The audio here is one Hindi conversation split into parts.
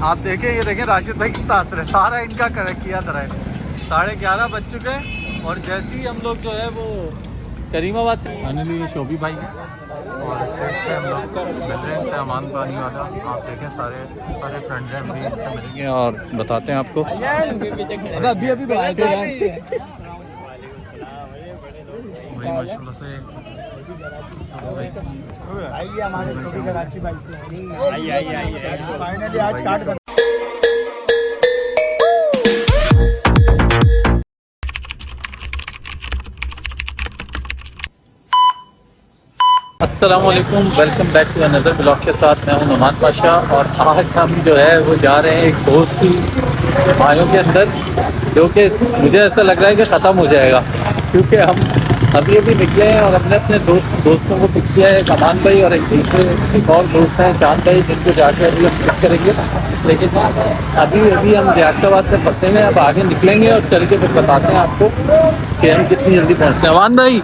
आप देखें, ये देखें राशिद भाई कितना हंस रहे, सारा इनका करेक्ट किया तरह है। 11:30 बज चुके हैं और जैसे ही हम लोग जो है वो करीमाबाद से फाइनली ये शोभी भाई हैं और स्टेज पे हम लोग मिल रहे हैं इनसे, अमान पानी वाला। आप देखें सारे फ्रेंड्स हैं, हम भी इनसे मिलेंगे और बताते हैं आपको। अभी तो आए थे यार, वही माशाल्लाह से फाइनली आज काट कर। अस्सलामुअलैकुम, welcome back to another blog के साथ। मैं हूं नुमान पाशा और आज हम जो है वो जा रहे हैं एक दोस्त की भाइयों के अंदर, जो कि मुझे ऐसा लग रहा है कि ख़त्म हो जाएगा, क्योंकि हम अभी निकले हैं और हमने अपने दोस्तों को पिक किया है, एक अमान भाई और एक और दोस्त हैं चांद भाई, जिनको जाके अभी हम पिक करेंगे। लेकिन अभी हम ज़ियारताबाद से फंसे हैं, अब आगे निकलेंगे और चल के फिर बताते हैं आपको कि हम कितनी जल्दी पहुँचते हैं। अमान भाई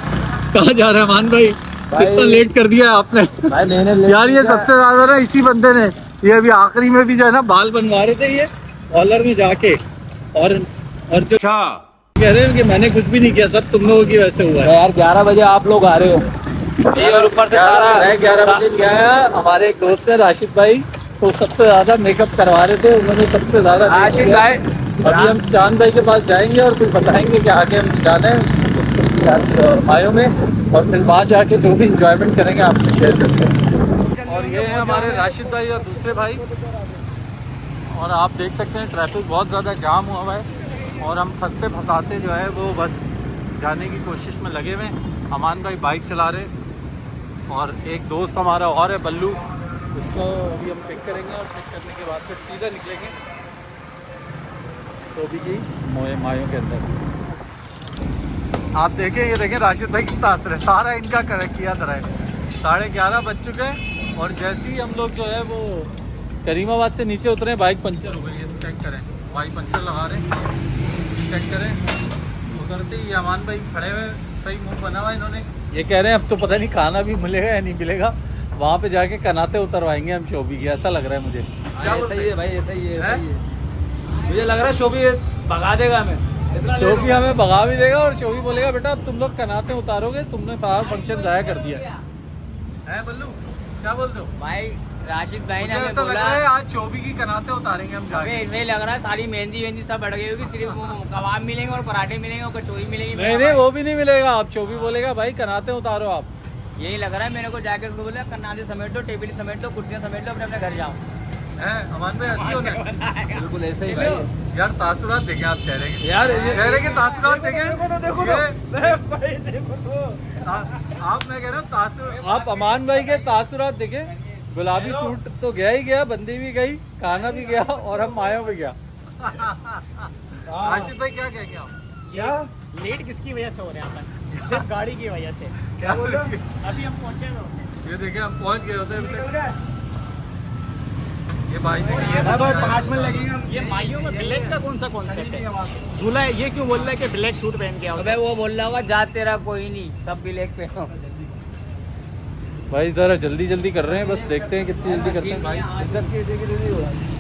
कहाँ जा रहे हैं? अमान भाई कितना लेट कर दिया आपने भाई। यार ये सबसे ज्यादा ना इसी बंदे ने, ये अभी आखिरी में भी जो है ना बाल बनवा रहे थे ये कॉलर में जाके, और जो कह रहे हैं कि मैंने कुछ भी नहीं किया, सब तुम लोगों की वजह से हुआ है। यार 11 बजे आप लोग आ रहे हो और ऊपर से सारा 11 बजे क्या है, हमारे एक दोस्त है राशिद भाई, तो सबसे ज्यादा मेकअप करवा रहे थे, उन्होंने सबसे ज्यादा। राशिद भाई अभी हम चांद भाई के पास जाएंगे और फिर बताएंगे कि आगे हम जाना है भाइयों में, और फिर वहाँ जाके जो भी इंजॉयमेंट करेंगे आपसे शेयर करते हैं। और ये है हमारे राशिद भाई और दूसरे भाई, और आप देख सकते हैं ट्रैफिक बहुत ज़्यादा जाम हुआ है और हम फंसते फंसाते जो है वो बस जाने की कोशिश में लगे हुए हैं। अमान भाई बाइक चला रहे और एक दोस्त हमारा और है बल्लू, उसको अभी हम पिक करेंगे और पिक करने के बाद फिर सीधा निकलेंगे तो भी की मायों के अंदर। आप देखें, ये देखें राशिद भाई कितना हंस रहे, सारा इनका करेक्ट किया तरह है। 11:30 बज चुके हैं और जैसे ही हम लोग जो है वो करीमाबाद से नीचे उतरे, बाइक पंचर हो गई है। चेक करें, बाइक पंचर लगा रहे हैं, चेक करें। उतरते ही अमान भाई खड़े हुए, सही मुंह बना हुआ इन्होंने। ये कह रहे हैं अब तो पता नहीं खाना भी मिलेगा या नहीं मिलेगा, वहाँ पे जाके कनाते उतरवाएंगे हम शोभी की, ऐसा लग रहा है मुझे। सही है भाई, ऐसा ही है। मुझे लग रहा है शोभी भगा देगा हमें, शोभी हमें भगा भी देगा और शोभी बोलेगा बेटा अब तुम लोग कनाते उतारोगे, तुमने सारा फंक्शन जाया कर दिया है। बल्लू क्या बोल दो भाई? राशिद भाई ने ऐसा लग रहा है आज शोभी की कनाते उतारेंगे हम जाके। हमें लग रहा है सारी मेहंदी वेहंदी सब बढ़ गई होगी, सिर्फ कबाब मिलेंगे और पराठे मिलेंगे और कचौरी मिलेगी। नहीं वो भी नहीं मिलेगा, आप शोभी बोलेगा भाई कनाते उतारो आप। यही लग रहा है मेरे को, जाके उसको बोले कनाते समेट लो, टेबल समेट लो, कुर्सियाँ समेट लो, अपने अपने घर जाओ। अमान भाई ऐसी होना है? बिल्कुल ऐसा ही भाई। यार तासुरात देखें आप चेहरे के, यार चेहरे के तासुरात देखें। आप मैं कह रहा हूँ आप अमान भाई के तासुरात देखें। गुलाबी सूट तो गया ही गया, बंदी भी गई, खाना भी गया और हम मायों भी गया। राशिद भाई क्या कहेंगे आप? क्या लेट किसकी वजह से हो रहे हैं अपन? सिर्फ गाड़ी की वजह से। क्या बोल रहे? अभी हम पहुंचे हैं। ये देखिए हम पहुंच गए होते हैं। ये भाई ने 5 मिनट लगेगा। ये माइयों में ब्लैक का कौन सा कॉन्सेप्ट है? दूल्हा ये क्यों बोल रहा है कि ब्लैक सूट पहन के आओ? अबे वो बोल रहा होगा जा तेरा कोई नहीं, सब ब्लैक पे हो। भाई जरा जल्दी कर रहे हैं, बस देखते हैं कितनी जल्दी करते हैं। भाई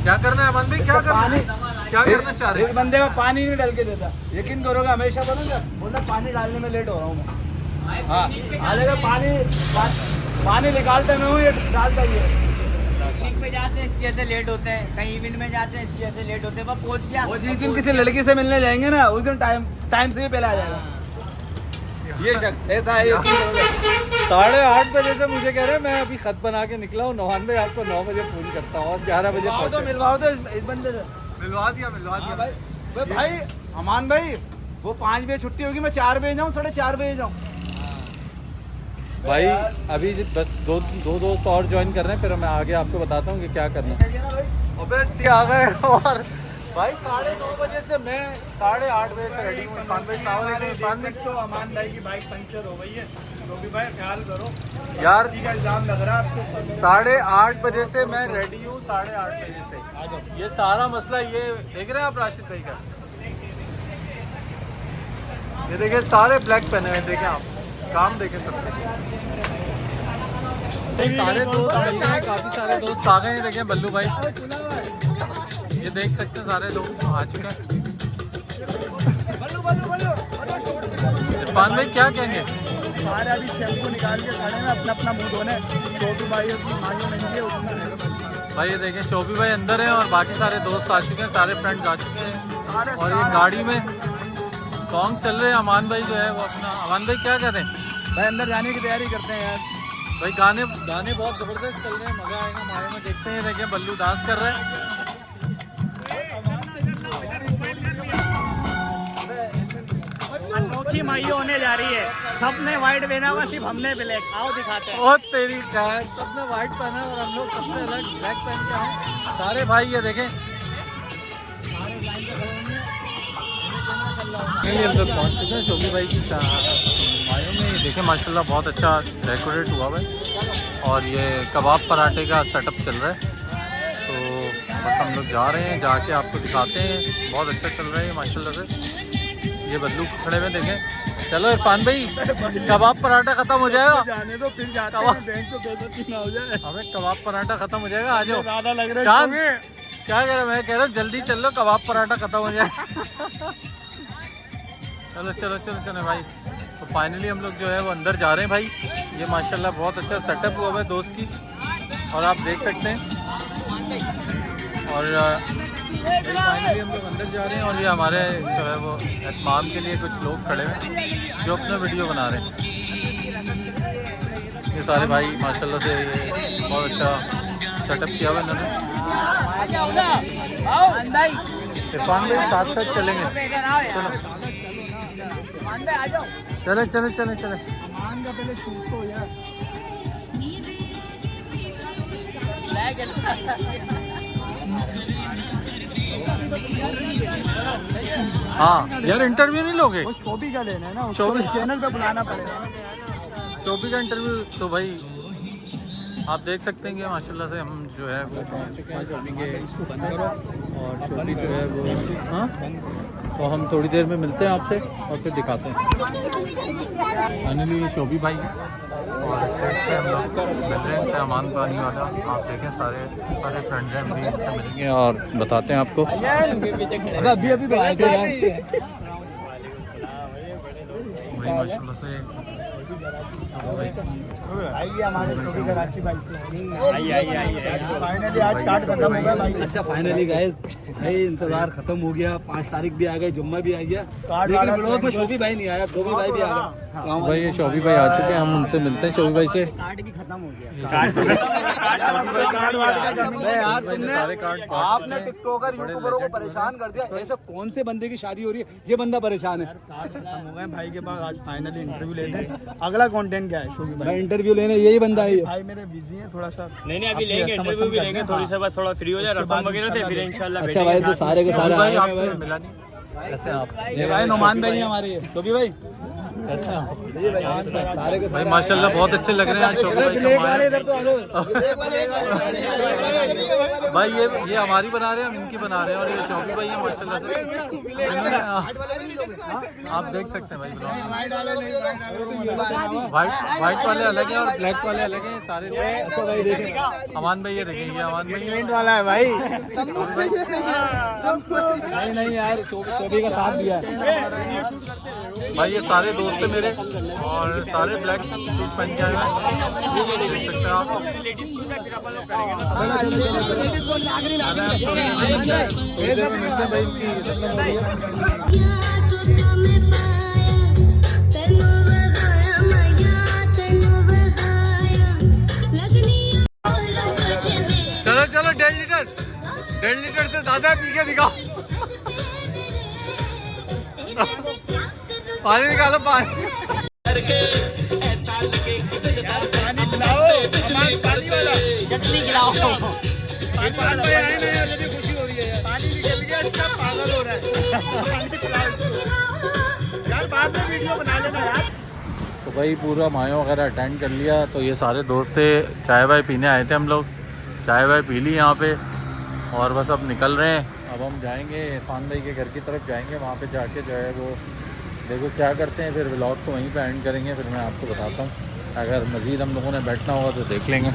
क्या करना है अमन भाई, क्या करना चाह रहे हैं? इस बंदे में पानी नहीं डाल के देता, यकीन करोगे हमेशा बोलूँगा, बोलता पानी डालने में लेट हो रहा हूँ मैं। हाँ डालेगा पानी निकालता मैं हूँ, ये डालता ही है। पिकनिक पे जाते हैं इसकी वजह से लेट होते हैं, कहीं इवेंट में जाते हैं इसकी वजह से लेट होते हैं। बस पहुँच गया। वो जिस दिन किसी लड़की से मिलने जाएंगे ना, उस दिन टाइम से ही पहले आ जाएगा। ये शख्स ऐसा है। 8:30 बजे से मुझे कह रहे हैं, मैं अभी खत बना के निकला हूँ, 9 बजे आपको 9 बजे फोन करता हूँ और 11 बजे मिलवाओ तो इस बंदे से मिलवा दिया भाई। अमान भाई वो 5 बजे छुट्टी होगी, मैं 4 बजे जाऊँ, 4:30 बजे जाऊँ भाई। अभी बस दो दोस्त और ज्वाइन कर रहे हैं, फिर मैं आगे आपको बताता हूँ कि क्या करना है। अबे आ गए और भाई 9:30 बजे से मैं 8:30 बजे से रेडी हूँ। इरफान भाई तो अमान भाई की बाइक पंचर हो गई है, तो भी भाई ख्याल करो यार, का इल्जाम लग रहा है आपके ऊपर। 8:30 बजे से मैं रेडी हूँ, 8:30 बजे से। ये सारा मसला ये देख रहे हैं आप राशिद भाई का, ये देखिए सारे ब्लैक पहने हुए, देखें आप काम देखें सबके। सारे दोस्त मिल गए, काफी सारे दोस्त आ गए हैं। देखें बल्लू भाई ये देख सकते हैं सारे लोग आ चुके हैं। इरफान भाई क्या कहेंगे? सारे अभी शैम्पू निकाल के खड़े हैं अपना अपना मुंह धोने। छोटू भाई नहीं है उसमें। भाई ये देखें शोभी भाई अंदर हैं और बाकी सारे दोस्त आ चुके हैं, सारे फ्रेंड्स आ चुके हैं। और ये गाड़ी में सॉन्ग चल रहे हैं। अमान भाई जो है वो अपना, अमान भाई क्या कर रहे हैं? भाई अंदर जाने की तैयारी करते हैं यार। भाई गाने बहुत ज़बरदस्त चल रहे हैं, मज़ा आएगा माए में। देखते हैं, देखें बल्लू डांस कर रहा है। अनोखी माइयो होने जा रही है। सबने व्हाइट पहना हुआ, सिर्फ हमने ब्लैक। आओ दिखाते हैं। और तेरी खैर, सबने व्हाइट पहना और हम लोग सबसे अलग ब्लैक पहन के आए सारे भाई। ये देखें हम लोग पहुँच चुके हैं शोभी भाई की मायों में। ये देखें माशाल्लाह बहुत अच्छा डेकोरेट हुआ है और ये कबाब पराठे का सेटअप चल रहा है। तो बस हम लोग जा रहे हैं, जाके आपको दिखाते हैं। बहुत अच्छा चल रहा है माशाल्लाह से। ये बदलू खड़े में देखें। चलो इरफान भाई कबाब पराठा खत्म हो जाएगा, जाने दो फिर जाते हैं, बैंक को बेइज्जती ना हो जाए। हमें कबाब पराठा खत्म हो जाएगा। आ जाओ। ज़्यादा लग रहा चांद है। क्या कह रहा है? मैं कह रहा हूँ जल्दी चल लो, कबाब पराठा खत्म हो जाए। चलो चलो चलो चलो भाई। तो फाइनली हम लोग जो है वो अंदर जा रहे हैं भाई। ये माशाल्लाह बहुत अच्छा सेटअप हुआ है दोस्त की, और आप देख सकते हैं। और फाइनली हम लोग अंदर जा रहे हैं और ये हमारे जो है वो एहतमाम के लिए कुछ लोग खड़े हैं जो अपना वीडियो बना रहे हैं। ये सारे भाई माशाल्लाह से ये बहुत अच्छा सेटअप किया हुआ इन्होंने। इरफान भाई साथ साथ चलेंगे। चलो चले चले चले चले। हाँ यार इंटरव्यू नहीं लोगे? वो शोभी का लेना है ना, शोभी चैनल पे बुलाना पड़ेगा। शोभी का इंटरव्यू। तो भाई आप देख सकते हैं कि माशाल्लाह से हम जो है वो पहुँच चुके हैं शोभी के। और शोभी जो है वो, हाँ तो हम थोड़ी देर में मिलते हैं आपसे और फिर दिखाते हैं। फाइनली ये शोभी भाई और स्टेज पे हम लोग मिल रहे हैं। अमान पानी वाला आप देखें, सारे फ्रेंड्स हैं, हम भी इनसे मिलेंगे और बताते हैं आपको। अभी तो आए थे यार। वही माशाल्लाह से आइए हमारे शोभी का राखी भाई। फाइनली आज कार्ड खत्म हो गया भाई। अच्छा फाइनली गाइस भाई इंतजार खत्म हो गया। 5 तारीख भी आ गई, जुम्मा भी आ गया, लेकिन ब्लॉग में शोभी भाई नहीं आया। शोभी भाई भी आ गया। भाई ये शोभी भाई आ चुके हैं, हम उनसे मिलते हैं शोभी भाई से। कार्ड भी खत्म हो गया। सारे कार्ड आपने टिकटॉकर यूट्यूबरों को परेशान कर दिया। ऐसा कौन से बंदे की शादी हो रही है ये बंदा परेशान है? कार्ड खत्म हो गए भाई के पास। आज फाइनली इंटरव्यू लेते हैं। अगला कंटेंट क्या है शोभी भाई? भाई इंटरव्यू लेने यही बंदा है। भाई मेरे बिजी हैं थोड़ा सा। नहीं अभी लेंगे, इंटरव्यू भी लेंगे थोड़ी सा, बस थोड़ा फ्री हो जाए, रस्म वगैरह थे, फिर इंशाल्लाह। अच्छा भाई तो सारे के सारे भाई आए आपसे हैं। मिला नहीं कैसे आप? ये भाई नुमान भाई हमारे शोभी भाई। कैसे आप? सारे के भाई माशाल्लाह बहुत अच्छे लग रहे हैं आज शोभी भाई का माया। इधर तो आ जाओ। भाई ये हमारी बना रहे हैं, हम इनकी बना रहे हैं। और ये शोभी भाई है माशाल्लाह से। आप देख सकते हैं भाई ब्लॉग। व्हाइट वाले अलग हैं और ब्लैक वाले अलग हैं सारे। अच्छा भाई देखें अमान भाई ये देखें, ये अमान भाई इवेंट वाला है भाई। नहीं यार शोभी का साथ दिया है। भाई ये सारे दोस्त हैं मेरे और सारे ब्लैक सूट पहन के आए हैं, देख सकते हैं आप। भाई इनकी चलो चलो 1.5 लीटर से ज्यादा पी के दिखाओ। पानी निकालो पानी। पानी पिलाओ, पानी वाला चटनी खिलाओ। पानी आए नहीं, मुझे खुशी हो रही है यार। पानी निकल गया, अच्छा पागल हो रहा है। पानी पिलाओ इसको। यार बाद में वीडियो बना लेना यार। तो भाई पूरा माया वगैरह अटेंड कर लिया। तो ये सारे दोस्त थे, चाय वाय पीने आए थे हम लोग। चाय वाय पी ली यहाँ पे और बस अब निकल रहे हैं। अब हम जाएंगे इरफान भाई के घर की तरफ जाएंगे। वहाँ पे जाके जो है वो देखो क्या करते हैं, फिर व्लॉग को वहीं पे एंड करेंगे। फिर मैं आपको बताता हूँ, अगर मज़ीद हम लोगों ने बैठना होगा तो देख लेंगे।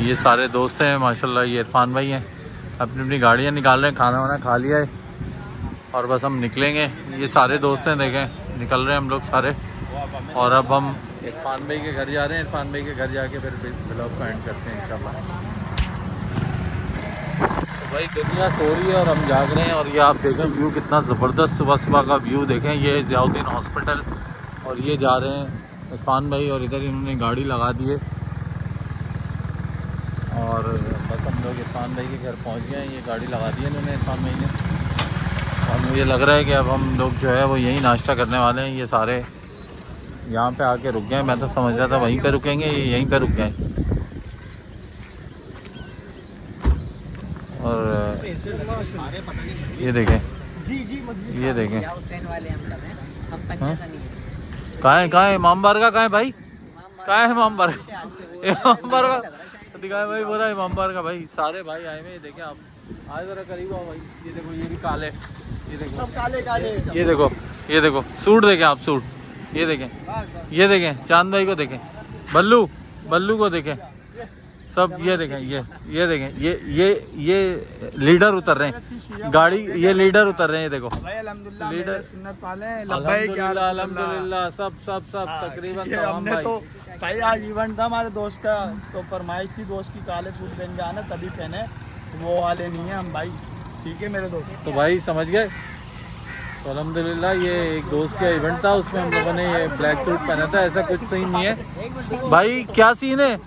ये सारे दोस्त हैं माशाल्लाह। ये इरफान भाई हैं अपनी अपनी गाड़ियाँ निकाल रहे हैं, खाना वाना खा लिया है और बस हम निकलेंगे। ये सारे दोस्त हैं, देखें निकल रहे हैं हम लोग सारे। और अब हम इरफान भाई के घर जा रहे हैं। इरफान भाई के घर जाके फिर ब्लॉग को एंड करते हैं इंशाल्लाह। तो भाई दुनिया सो रही है और हम जाग रहे हैं। और ये आप देखें व्यू कितना ज़बरदस्त सुबह सुबह का व्यू देखें। ये ज़ियाउद्दीन हॉस्पिटल और ये जा रहे हैं इरफान भाई और इधर इन्होंने गाड़ी लगा दी है। और बस हम लोग इरफान भाई के घर पहुंच गए हैं। ये गाड़ी लगा दी है इन्होंने इरफान भाई ने। और मुझे लग रहा है कि अब हम लोग जो है वो यहीं नाश्ता करने वाले हैं। ये सारे यहाँ पे आके रुक गए। मैं तो समझ रहा था वहीं पे रुकेंगे, ये यहीं पे रुक गए। और ये देखें, ये देखें कहाँ है इमाम बारगाह, कहाँ है भाई, कहाँ है इमाम बारगाह, इमाम बारगाह दिखाए भाई, बोला इमाम बारगाह भाई। सारे भाई आए हुए, देखें आप आए ज़रा करीब आओ भाई। ये देखो ये भी काले, ये देखो सब काले काले। ये देखो सूट देखें आप, सूट ये देखें, ये देखें चांद भाई को देखें, बल्लू को देखें सब। ये देखें, ये देखें, ये लीडर उतर रहे हैं गाड़ी, ये लीडर उतर रहे हैं। ये देखो लीडर अल्हम्दुलिल्लाह सब तकरीबन तमाम भाई। तो भाई आज इवेंट था हमारे दोस्त का, तो फरमाइश थी दोस्त की काले सूट पहन के आना, तभी पहने, वो वाले नहीं है हम भाई, ठीक है मेरे दोस्त। तो भाई समझ गए। तो अल्हम्दुलिल्लाह ये एक दोस्त का इवेंट था, उसमें हम लोगों ने ये ब्लैक सूट पहना था। ऐसा कुछ सीन नहीं है भाई। क्या सीन है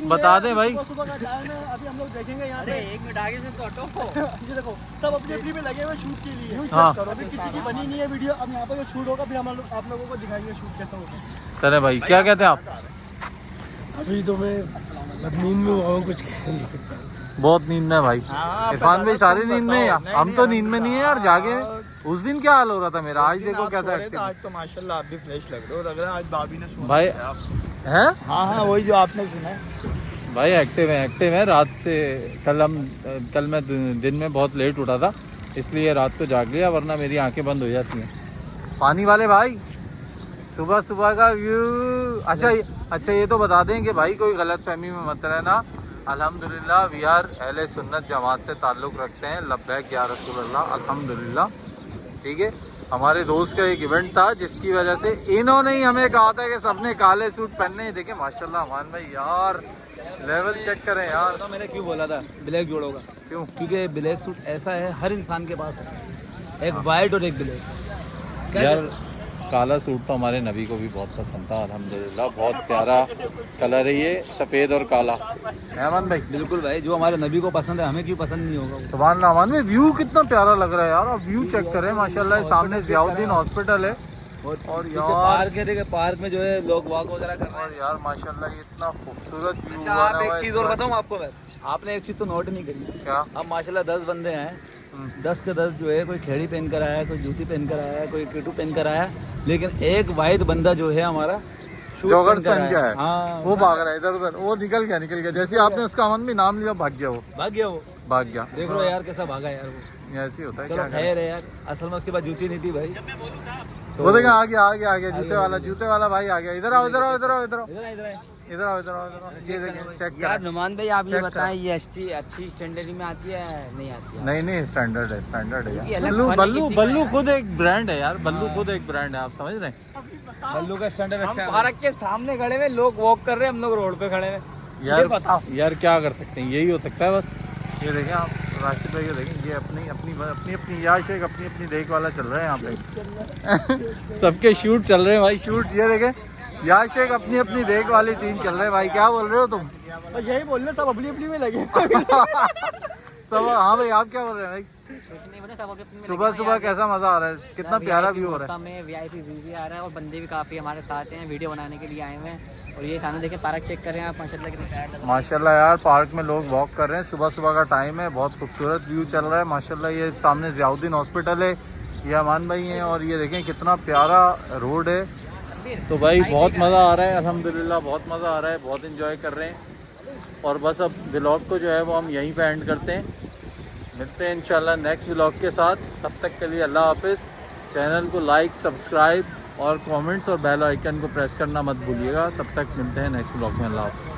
बता दें भाई। सुबह का टाइम है, अभी हम लोग देखेंगे यहाँ पे। एक मिनट आगे से तो हटो। ये देखो सब अपनी अपनी में लगे हुए शूट के लिए। हाँ अभी किसी की बनी नहीं है वीडियो। अब यहाँ पे जो शूट होगा फिर हम आप लोगों को दिखाएंगे शूट कैसा होगा। चले भाई, क्या कहते हैं आप? अभी तो मैं नींद में हूँ, कुछ कह नहीं सकता। बहुत नींद में भाई। इरफान भाई सारे नींद में है, हम तो नींद में नहीं है यार, जागे। उस दिन क्या हाल हो रहा था मेरा, आज देखो क्या था। आज तो माशाल्लाह आप भी फ्रेश लग रहे हो, लग रहा है आज भाभी ने सुना भाई है। हाँ वही जो आपने सुना है भाई। एक्टिव है रात से। कल मैं दिन में बहुत लेट उठा था, इसलिए रात को जाग लिया, वरना मेरी आंखें बंद हो जाती हैं। पानी वाले भाई सुबह सुबह का व्यू। अच्छा ये तो बता दें कि भाई कोई गलत फहमी में मत रहना। अल्हम्दुलिल्लाह वी आर अहले सुन्नत जमात से ताल्लुक़ रखते हैं। लब्बैक या रसूल अल्लाह, अल्हम्दुलिल्लाह। ठीक है, हमारे दोस्त का एक इवेंट था जिसकी वजह से इन्होंने ही हमें कहा था कि सबने काले सूट पहनने हैं। देखें माशाल्लाह अमान भाई, यार लेवल चेक करें यार। तो मैंने क्यों बोला था ब्लैक जोड़ोगा, क्यों? क्योंकि ब्लैक सूट ऐसा है हर इंसान के पास है, एक वाइट और एक ब्लैक। यार काला सूट तो हमारे नबी को भी बहुत पसंद था अल्हम्दुलिल्लाह। बहुत प्यारा कलर है ये, सफ़ेद और काला। अमान भाई बिल्कुल भाई, जो हमारे नबी को पसंद है हमें क्यों पसंद नहीं होगा। सुभान अल्लाह। अमान भाई व्यू कितना प्यारा लग रहा है यार, आप व्यू चेक करें माशाल्लाह। सामने ज़ियाउद्दीन हॉस्पिटल है और यार पार्क है, देखिए पार्क में जो है लोग वॉक वगैरह कर रहे हैं। और यार माशाल्लाह ये इतना खूबसूरत व्यू। अच्छा आप एक चीज़ और बताऊँ आपको, मैं आपने एक चीज़ तो नोट नहीं करी। क्या? अब माशाल्लाह 10 बंदे हैं, 10 के 10 जो है, कोई खेड़ी पहन कर आया है, कोई जूती पहन कर आया है, कोई किटू पहन कर आया है, लेकिन एक वाहिद बंदा जो है हमारा जॉगर्स पहन के आया है। हाँ वो भाग रहा है इधर उधर, वो निकल गया। जैसे आपने उसका अमन भी नाम लिया, भाग गया। वो भाग गया। देख लो यार कैसा भागा यार वो। ऐसे ही होता है। चलो क्या खैर है यार, असल में उसके बाद जूती नहीं थी भाई। तो वो देखा आ गया जूते वाला भाई आ गया। इधर आओ। ये देखें, चेक यार करें। नुमान भाई आप ये चेक बताएं, ये अच्छी स्टैंडर्ड में आती है नहीं आती है? नहीं स्टैंडर्ड है ये यार। अलग फन है किसी का बल्लू यार। खुद एक ब्रांड है यार। बल्लू खुद एक ब्रांड है, आप समझ रहे हैं। बल्लू का स्टैंडर्ड अच्छा हम है। पार्क के सामने खड़े हुए, लोग वॉक कर रहे हैं, हम लोग रोड पे खड़े हुए। यार क्या कर सकते हैं, यही हो सकता है बस। ये देखें आप राशिद भाई को देखें, ये अपनी याश एक अपनी देख वाला चल रहा है यहाँ पे। सबके शूट चल रहे हैं भाई, शूट। ये देखें याश एक अपनी देख वाली सीन चल रहे हैं भाई। क्या बोल रहे हो तुम? यही बोलने सब अपनी में लगे। सब हाँ भाई, आप क्या बोल रहे हैं भाई? सुबह कैसा मजा आ रहा है, कितना प्यारा व्यू हो रहा है। में VIP व्यू भी आ रहा है और बंदे भी काफी हमारे साथ हैं, वीडियो बनाने के लिए आए हुए हैं। और ये सामने देखें पार्क चेक कर रहे हैं आप, माशाल्लाह कितना प्यारा लग रहा है। माशाल्लाह यार पार्क में लोग वॉक कर रहे हैं, सुबह का टाइम है, बहुत खूबसूरत व्यू चल रहा है माशाल्लाह। ये सामने ज़ियाउद्दीन हॉस्पिटल है, ये अमान भाई हैं, और ये देखें कितना प्यारा रोड है। तो भाई बहुत मज़ा आ रहा है अल्हम्दुलिल्लाह, बहुत मज़ा आ रहा है, बहुत इन्जॉय कर रहे हैं। और बस अब व्लॉग को जो है वो हम यहीं पे एंड करते हैं। मिलते हैं इंशाल्लाह नेक्स्ट व्लॉग के साथ। तब तक के लिए अल्लाह हाफिज़। चैनल को लाइक, सब्सक्राइब और कमेंट्स और बेल आइकन को प्रेस करना मत भूलिएगा। तब तक मिलते हैं नेक्स्ट व्लॉग में। अल्लाह हाफिज़।